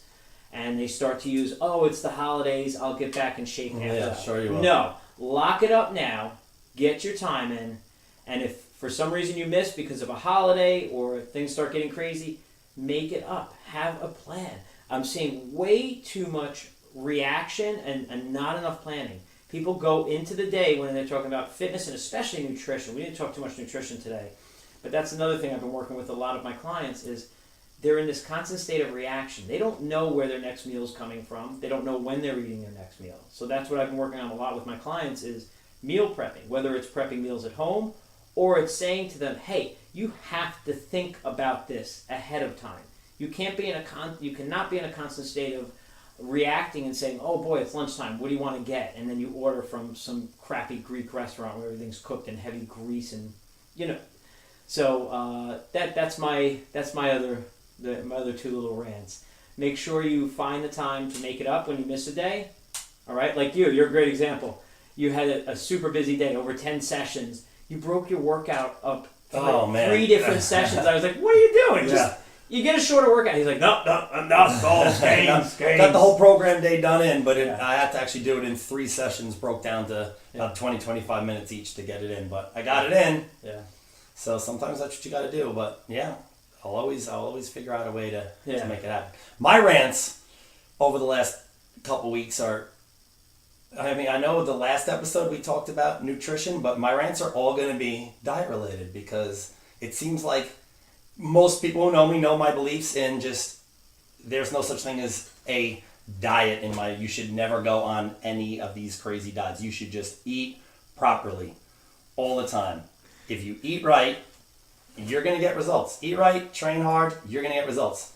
and they start to use, it's the holidays, I'll get back in shape after that. Sure you will. No, lock it up now, get your time in, and if for some reason you miss because of a holiday or things start getting crazy, make it up. Have a plan. I'm seeing way too much reaction and not enough planning. People go into the day when they're talking about fitness and especially nutrition. We didn't talk too much nutrition today, but that's another thing I've been working with a lot of my clients is they're in this constant state of reaction. They don't know where their next meal is coming from. They don't know when they're eating their next meal. So that's what I've been working on a lot with my clients is meal prepping, whether it's prepping meals at home or it's saying to them, hey, you have to think about this ahead of time. You cannot be in a constant state of reacting and saying, oh boy, it's lunchtime, what do you want to get? And then you order from some crappy Greek restaurant where everything's cooked in heavy grease and, So that's my other two little rants. Make sure you find the time to make it up when you miss a day. All right, like you're a great example. You had a super busy day, over 10 sessions. You broke your workout up three different sessions. I was like, what are you doing? You get a shorter workout. He's like, no, enough, goals, gains. Got the whole program day done in, but I had to actually do it in 3 sessions, broke down to about 20, 25 minutes each to get it in. But I got it in. Yeah. So sometimes that's what you got to do. But I'll always figure out a way to make it happen. My rants over the last couple weeks are, I know the last episode we talked about nutrition, but my rants are all going to be diet related because it seems like most people who know me know my beliefs in just there's no such thing as a diet you should never go on any of these crazy diets. You should just eat properly all the time. If you eat right, you're going to get results. Eat right, train hard, you're going to get results.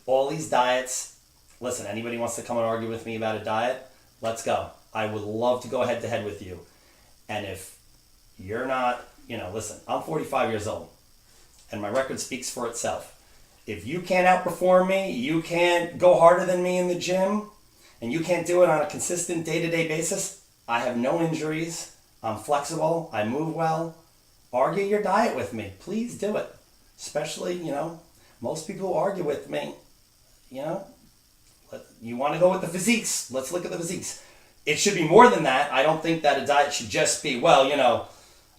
All these diets, listen, anybody wants to come and argue with me about a diet, let's go. I would love to go head to head with you. And if you're not, listen, I'm 45 years old and my record speaks for itself. If you can't outperform me, you can't go harder than me in the gym, and you can't do it on a consistent day-to-day basis, I have no injuries, I'm flexible, I move well. Argue your diet with me. Please do it. Especially, most people who argue with me, you want to go with the physiques. Let's look at the physiques. It should be more than that. I don't think that a diet should just be,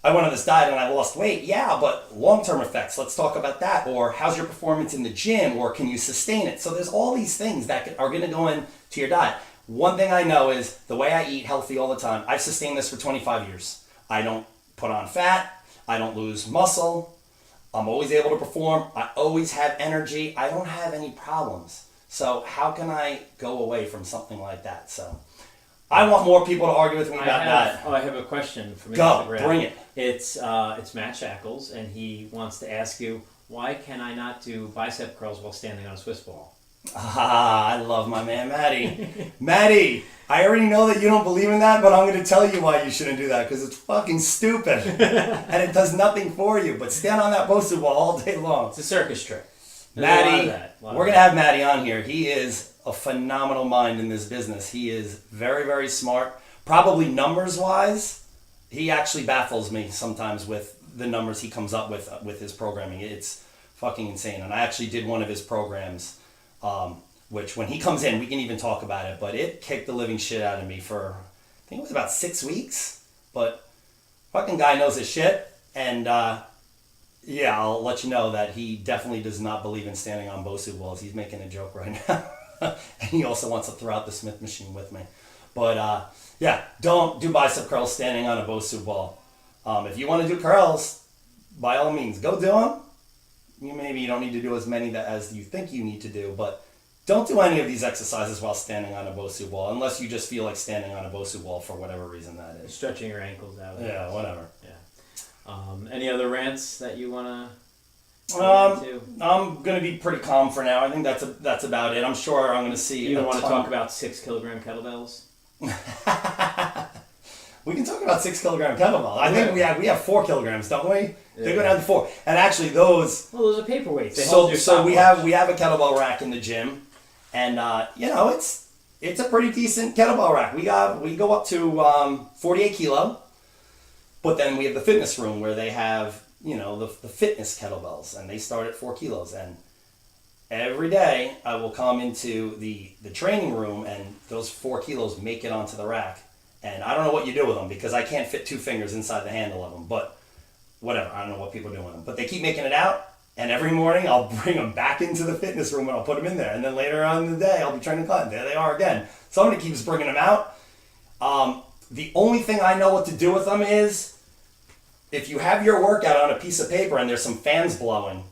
I went on this diet and I lost weight. Yeah, but long-term effects, let's talk about that. Or how's your performance in the gym? Or can you sustain it? So there's all these things that are going to go into your diet. One thing I know is the way I eat healthy all the time, I've sustained this for 25 years. I don't put on fat. I don't lose muscle. I'm always able to perform. I always have energy. I don't have any problems. So how can I go away from something like that? So I want more people to argue with me about that. I have a question from Instagram. Go, bring it. It's Matt Shackles, and he wants to ask you, why can I not do bicep curls while standing on a Swiss ball? I love my man, Matty. Matty, I already know that you don't believe in that, but I'm going to tell you why you shouldn't do that, because it's fucking stupid. And it does nothing for you, but stand on that Bosu ball all day long. It's a circus trick. Matty, we're going to have Matty on here. He is a phenomenal mind in this business. He is very, very smart. Probably numbers-wise, he actually baffles me sometimes with the numbers he comes up with his programming. It's fucking insane. And I actually did one of his programs, which when he comes in, we can even talk about it, but it kicked the living shit out of me for, I think it was about 6 weeks. But fucking guy knows his shit. And I'll let you know that he definitely does not believe in standing on Bosu balls. He's making a joke right now. And he also wants to throw out the Smith machine with me. But don't do bicep curls standing on a Bosu ball. If you want to do curls, by all means, go do them. Maybe you don't need to do as many as you think you need to do, but don't do any of these exercises while standing on a Bosu ball, unless you just feel like standing on a Bosu ball for whatever reason that is. Stretching your ankles out. Yeah, whatever. Yeah. Any other rants that you want to I'm going to be pretty calm for now. I think that's about it. I'm sure I'm going to see. You don't want to talk about 6 kilogram kettlebells? We can talk about 6 kilogram kettlebell. I think we have 4 kilograms, don't we? Yeah. They go down to 4, and actually those. Well, those are paperweights. So we have a kettlebell rack in the gym, and it's a pretty decent kettlebell rack. We go up to 48 kilo, but then we have the fitness room where they have the fitness kettlebells, and they start at 4 kilos. And every day I will come into the training room, and those 4 kilos make it onto the rack. And I don't know what you do with them because I can't fit 2 fingers inside the handle of them. But whatever, I don't know what people do with them. But they keep making it out, And every morning I'll bring them back into the fitness room and I'll put them in there. And then later on in the day, I'll be training clients. There they are again. Somebody keeps bringing them out. The only thing I know what to do with them is if you have your workout on a piece of paper and there's some fans blowing,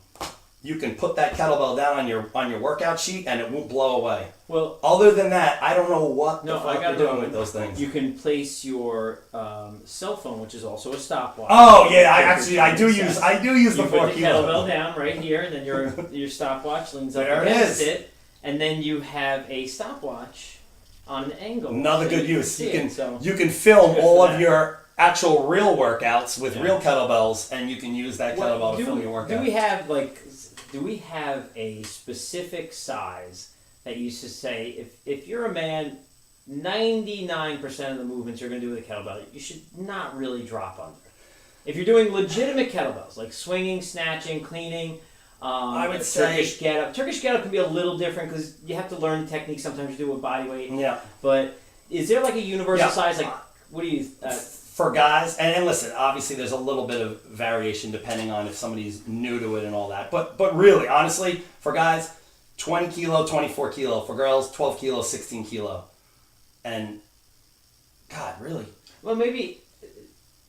you can put that kettlebell down on your workout sheet and it won't blow away. Well, other than that, I don't know what the fuck I you're doing with those things. You can place your cell phone, which is also a stopwatch. Oh yeah, I do use the 4 kilo. You put the kilo. kettlebell down right here, and then your stopwatch leans up There it against is. it, and then you have a stopwatch on an angle. Another so good you use. Can You can film good all for of that. your actual real workouts with real kettlebells, and you can use that kettlebell to film your workout. Do we have a specific size that you should say if you're a man, 99% of the movements you're going to do with a kettlebell, you should not really drop under. If you're doing legitimate kettlebells like swinging, snatching, cleaning, I would say Turkish get up. Turkish get up can be a little different because you have to learn the technique sometimes to do with body weight. Yeah. But is there like a universal size? Like, what do you? For guys, and listen, obviously there's a little bit of variation depending on if somebody's new to it and all that. But really, honestly, for guys, 20 kilo, 24 kilo. For girls, 12 kilo, 16 kilo. And, God, really. Well, maybe.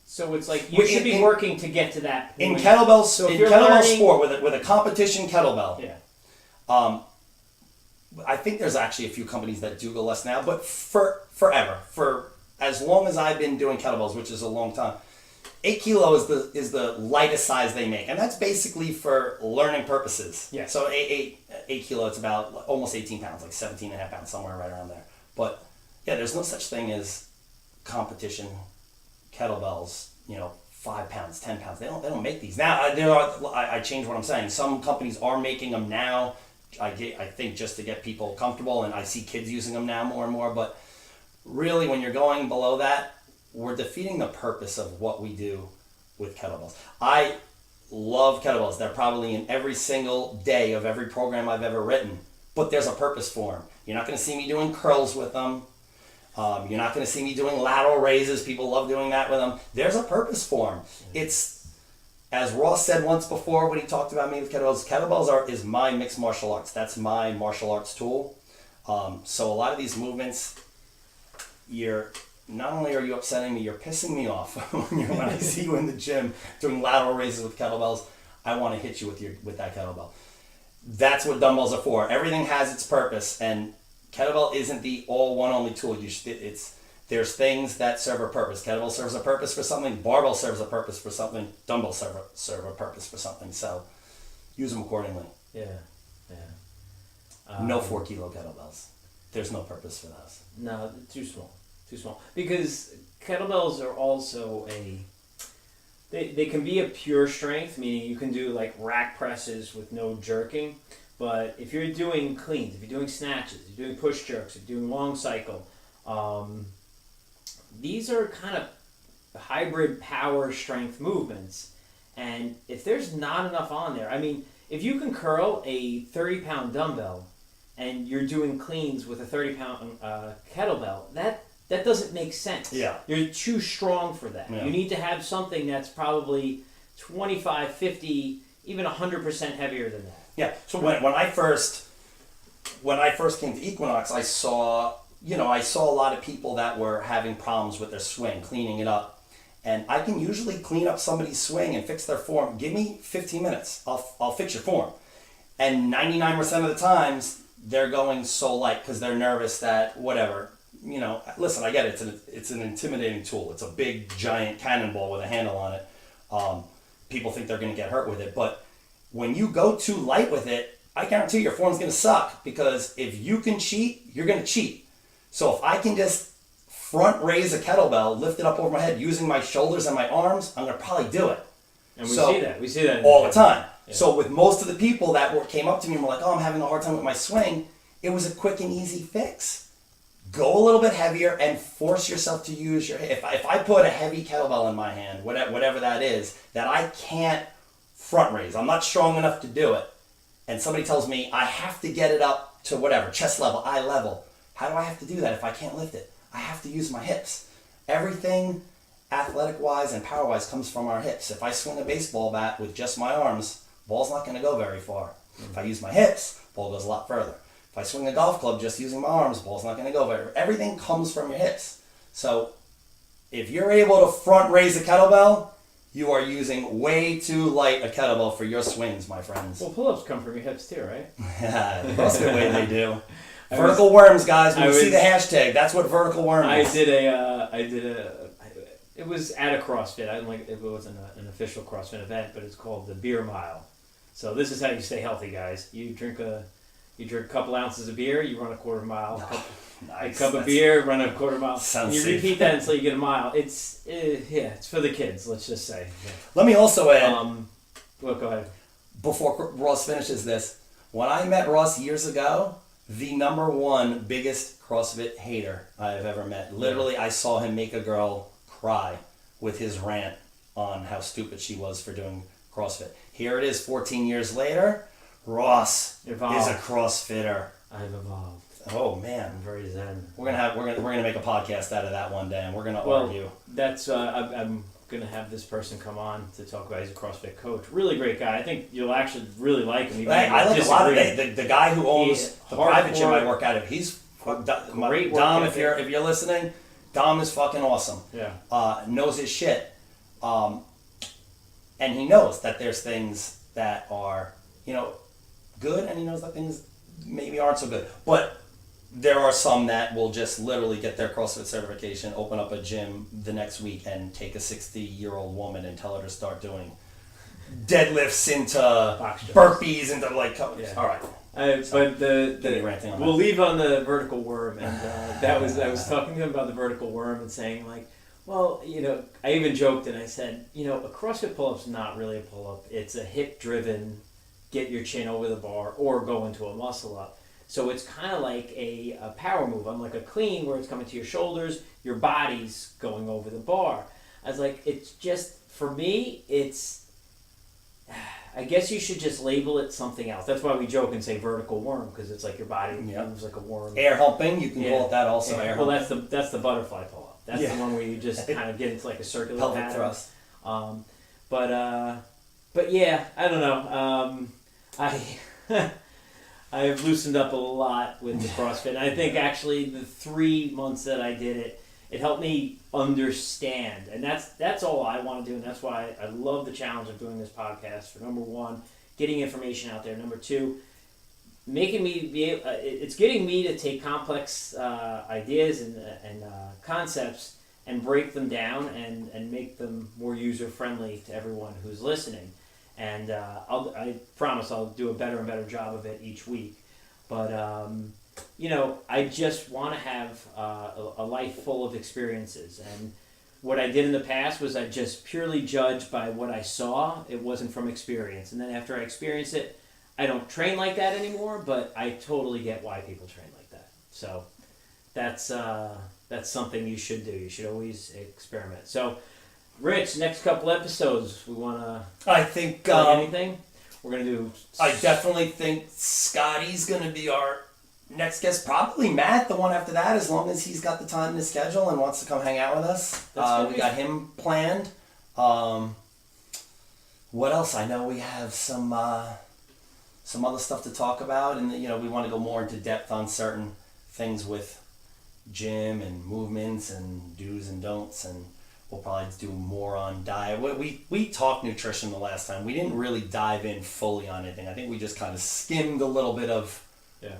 So it's like you should be working to get to that point. In kettlebell sport with a competition kettlebell. Yeah. I think there's actually a few companies that do go less now, but forever, for as long as I've been doing kettlebells, which is a long time, 8 kilo is the lightest size they make, and that's basically for learning purposes. Yeah. So 8 kilo, it's about almost 18 pounds, like 17 and a half pounds, somewhere right around there. But yeah, there's no such thing as competition kettlebells. 5 pounds, 10 pounds. They don't make these now. I changed what I'm saying. Some companies are making them now. I think just to get people comfortable, and I see kids using them now more and more, but really, when you're going below that, we're defeating the purpose of what we do with kettlebells. I love kettlebells. They're probably in every single day of every program I've ever written, but there's a purpose for them. You're not going to see me doing curls with them. You're not going to see me doing lateral raises. People love doing that with them. There's a purpose for them. It's, as Ross said once before when he talked about me with kettlebells is my mixed martial arts. That's my martial arts tool. So a lot of these movements, not only are you upsetting me, you're pissing me off when I see you in the gym doing lateral raises with kettlebells. I want to hit you with that kettlebell. That's what dumbbells are for. Everything has its purpose, and kettlebell isn't the all one only tool. There's things that serve a purpose. Kettlebell serves a purpose for something. Barbell serves a purpose for something. Dumbbells serve a purpose for something. So use them accordingly. Yeah. No 4 kilo kettlebells. There's no purpose for those. No, too small. Because kettlebells are also they can be a pure strength, meaning you can do like rack presses with no jerking. But if you're doing cleans, if you're doing snatches, if you're doing push jerks, if you're doing long cycle, these are kind of hybrid power strength movements. And if there's not enough on there, I mean, if you can curl a 30-pound dumbbell and you're doing cleans with a 30-pound kettlebell, that doesn't make sense. Yeah. You're too strong for that. Yeah. You need to have something that's probably 25, 50, even 100% heavier than that. Yeah. So when I first came to Equinox, I saw a lot of people that were having problems with their swing, cleaning it up. And I can usually clean up somebody's swing and fix their form. Give me 15 minutes. I'll fix your form. And 99% of the times, they're going so light because they're nervous that whatever. Listen, I get it. It's an intimidating tool. It's a big, giant cannonball with a handle on it. People think they're going to get hurt with it. But when you go too light with it, I guarantee your form's going to suck. Because if you can cheat, you're going to cheat. So if I can just front raise a kettlebell, lift it up over my head using my shoulders and my arms, I'm going to probably do it. And we see that all the time. Yeah. So with most of the people that came up to me and were like, oh, I'm having a hard time with my swing, it was a quick and easy fix. Go a little bit heavier and force yourself to use your hip. If I put a heavy kettlebell in my hand, whatever that is, that I can't front raise, I'm not strong enough to do it, and somebody tells me I have to get it up to whatever, chest level, eye level, how do I have to do that if I can't lift it? I have to use my hips. Everything athletic-wise and power-wise comes from our hips. If I swing a baseball bat with just my arms, ball's not going to go very far. If I use my hips, ball goes a lot further. If I swing a golf club just using my arms, ball's not going to go very far. Everything comes from your hips. So if you're able to front raise a kettlebell, you are using way too light a kettlebell for your swings, my friends. Well, pull-ups come from your hips too, right? The CrossFit way they do. Vertical worms, guys. When you see the hashtag, that's what vertical worm is. It was at a CrossFit. It wasn't an official CrossFit event, but it's called the Beer Mile. So this is how you stay healthy, guys. You drink a couple ounces of beer, you run a quarter mile. Nice. A cup of beer, run a quarter mile. Sounds and you safe. repeat that until you get a mile. It's for the kids. Let's just say. Yeah. Let me also add. Well, go ahead. Before Ross finishes this, when I met Ross years ago, the number one biggest CrossFit hater I've ever met. Literally, I saw him make a girl cry with his rant on how stupid she was for doing CrossFit. Here it is, 14 years later. Ross Evolved. is a CrossFitter. I've evolved. Oh man, I'm very zen. we're gonna make a podcast out of that one day, and we're gonna argue. That's I'm gonna have this person come on to talk about. He's a CrossFit coach, really great guy. I think you'll actually really like him. I like a lot of the guy who owns He's the private gym I hardcore. work out of. He's Great work Dom. ethic. If you're listening, Dom is fucking awesome. Yeah. Knows his shit, and he knows that there's things that are good, and he knows that things maybe aren't so good. But there are some that will just literally get their CrossFit certification, open up a gym the next week, and take a 60-year-old woman and tell her to start doing deadlifts into burpees into Yeah. All right. But Ranting on we'll that. leave on the vertical worm, and I was talking to him about the vertical worm and saying well, I even joked and I said, a CrossFit pull-up's not really a pull-up. It's a hip-driven, get your chin over the bar or go into a muscle-up. So it's kind of like a power move. Unlike a clean where it's coming to your shoulders, your body's going over the bar. I was like, it's just, for me, I guess you should just label it something else. That's why we joke and say vertical worm, because it's like your body moves like a worm. Air humping, you can call it that also. Air Well, humping. that's the butterfly pull-up. That's the one where you just kind of get into like a circular Pelvic pattern. thrust. But yeah, I don't know. I've loosened up a lot with the CrossFit. And I think actually the 3 months that I did it, it helped me understand. And that's all I want to do. And that's why I love the challenge of doing this podcast. For number one, getting information out there. Number two, making me it's getting me to take complex ideas and concepts and break them down and make them more user-friendly to everyone who's listening. And I promise I'll do a better and better job of it each week. But, I just want to have a life full of experiences. And what I did in the past was I just purely judged by what I saw. It wasn't from experience. And then after I experienced it, I don't train like that anymore, but I totally get why people train like that. So that's something you should do. You should always experiment. So, Rich, next couple episodes, we want to... I think... anything? We're going to do... I definitely think Scotty's going to be our next guest. Probably Matt, the one after that, as long as he's got the time in his schedule and wants to come hang out with us. We got him planned. What else? I know we have some other stuff to talk about, and we want to go more into depth on certain things with gym and movements and do's and don'ts, and we'll probably do more on diet. We talked nutrition the last time. We didn't really dive in fully on anything. I think we just kind of skimmed a little bit of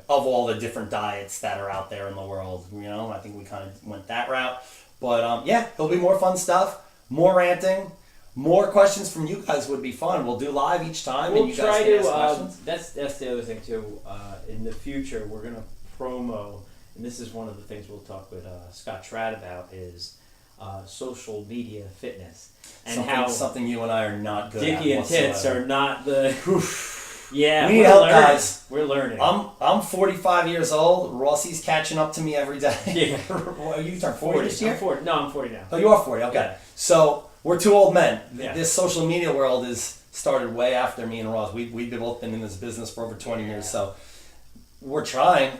all the different diets that are out there in the world. I think we kind of went that route. But there'll be more fun stuff, more ranting, more questions from you guys would be fun. We'll do live each time, We'll and you try guys can to. ask questions. That's the other thing too. In the future, we're gonna promo, and this is one of the things we'll talk with Scott Schratt about is social media fitness and something you and I are not good Dickie at and Titz whatsoever. are not the. Yeah, We need we're help, learning. guys. We're learning. I'm 45 years old. Rossi's catching up to me every day. Yeah. You turned 40 this year? I'm 40. No, I'm 40 now. Oh, you are 40. Okay. Yeah. So we're two old men. Yeah. This social media world is started way after me and Ross. We've both been in this business for over 20 years. So we're trying.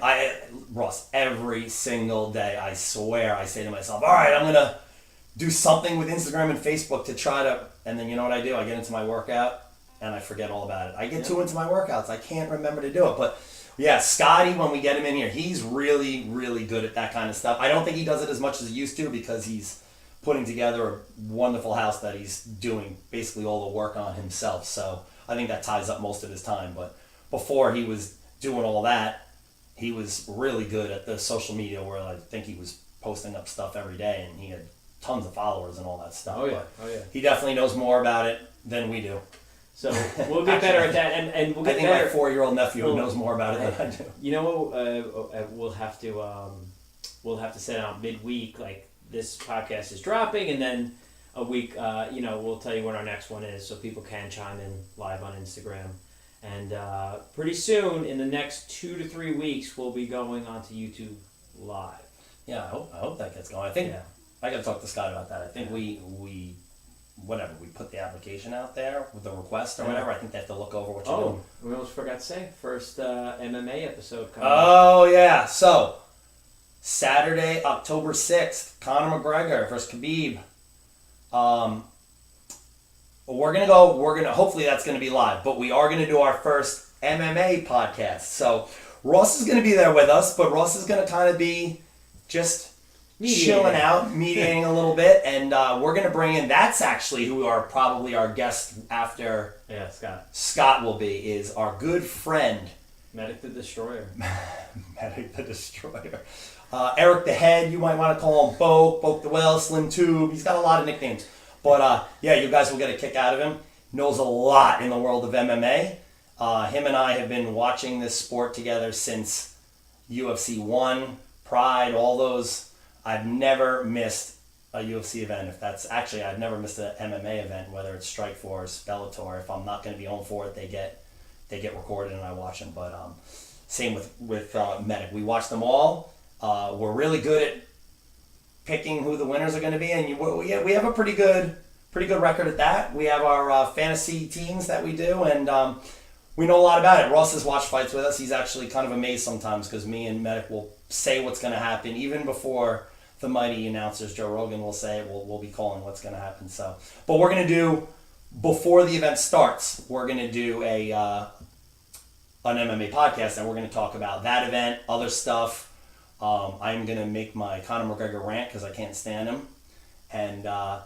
Ross, every single day, I swear, I say to myself, all right, I'm going to do something with Instagram and Facebook to try to, and then you know what I do? I get into my workout and I forget all about it. I get too into my workouts. I can't remember to do it. But yeah, Scotty, when we get him in here, he's really, really good at that kind of stuff. I don't think he does it as much as he used to because he's putting together a wonderful house that he's doing basically all the work on himself. So I think that ties up most of his time. But before he was doing all that, he was really good at the social media where I think he was posting up stuff every day and he had tons of followers and all that stuff. Oh yeah. He definitely knows more about it than we do. So we'll get better at that, and we'll get I think better. my 4-year-old nephew knows more about it than I do. You know what? We'll have to set out midweek, like this podcast is dropping, and then a week. We'll tell you when our next one is, so people can chime in live on Instagram. And pretty soon, in the next 2 to 3 weeks, we'll be going onto YouTube Live. Yeah, I hope that gets going. I think I got to talk to Scott about that. I think we put the application out there with the request or whatever. I think they have to look over what you're doing. We almost forgot to say, first MMA episode coming. Oh yeah, so Saturday, October 6th, Conor McGregor versus Khabib. Hopefully that's gonna be live, but we are gonna do our first MMA podcast. So Ross is gonna be there with us, but Ross is gonna kind of be just chilling out, mediating a little bit, and we're going to bring in, that's actually who are probably our guest after Scott will be, is our good friend Medic the Destroyer. Medic the Destroyer. Eric the Head, you might want to call him Boke the Whale, Slim Tube, he's got a lot of nicknames. But you guys will get a kick out of him. Knows a lot in the world of MMA. Him and I have been watching this sport together since UFC 1, Pride, all those. I've never missed a UFC event. I've never missed an MMA event, whether it's Strikeforce, Bellator. If I'm not going to be on for it, they get recorded and I watch them. But same with Medic. We watch them all. We're really good at picking who the winners are going to be, and we have a pretty good record at that. We have our fantasy teams that we do, and we know a lot about it. Ross has watched fights with us. He's actually kind of amazed sometimes because me and Medic will say what's going to happen even before the mighty announcers, Joe Rogan, will say it. We'll be calling what's going to happen. So, but we're going to do, before the event starts, we're going to do an MMA podcast, and we're going to talk about that event, other stuff. I'm going to make my Conor McGregor rant because I can't stand him. And I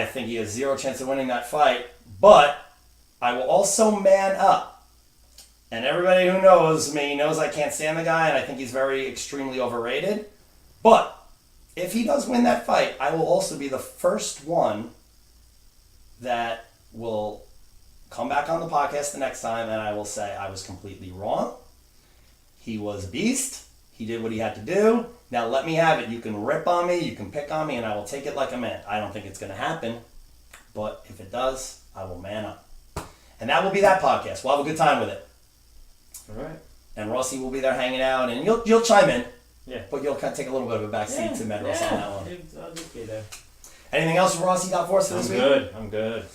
think he has zero chance of winning that fight. But I will also man up. And everybody who knows me knows I can't stand the guy, and I think he's very extremely overrated. But if he does win that fight, I will also be the first one that will come back on the podcast the next time, and I will say I was completely wrong. He was a beast. He did what he had to do. Now let me have it. You can rip on me, you can pick on me, and I will take it like a man. I don't think it's going to happen, but if it does, I will man up. And that will be that podcast. We'll have a good time with it. All right. And Rossi will be there hanging out, and you'll chime in. Yeah. But you'll kind of take a little bit of a back seat to Med Ross on that one. I'll just be there. Anything else, Ross, you got for us this week? I'm good.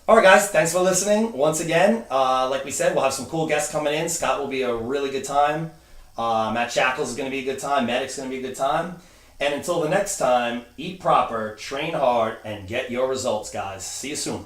All right, guys. Thanks for listening. Once again, like we said, we'll have some cool guests coming in. Scott will be a really good time. Matt Shackles is going to be a good time. Medic's going to be a good time. And until the next time, eat proper, train hard, and get your results, guys. See you soon.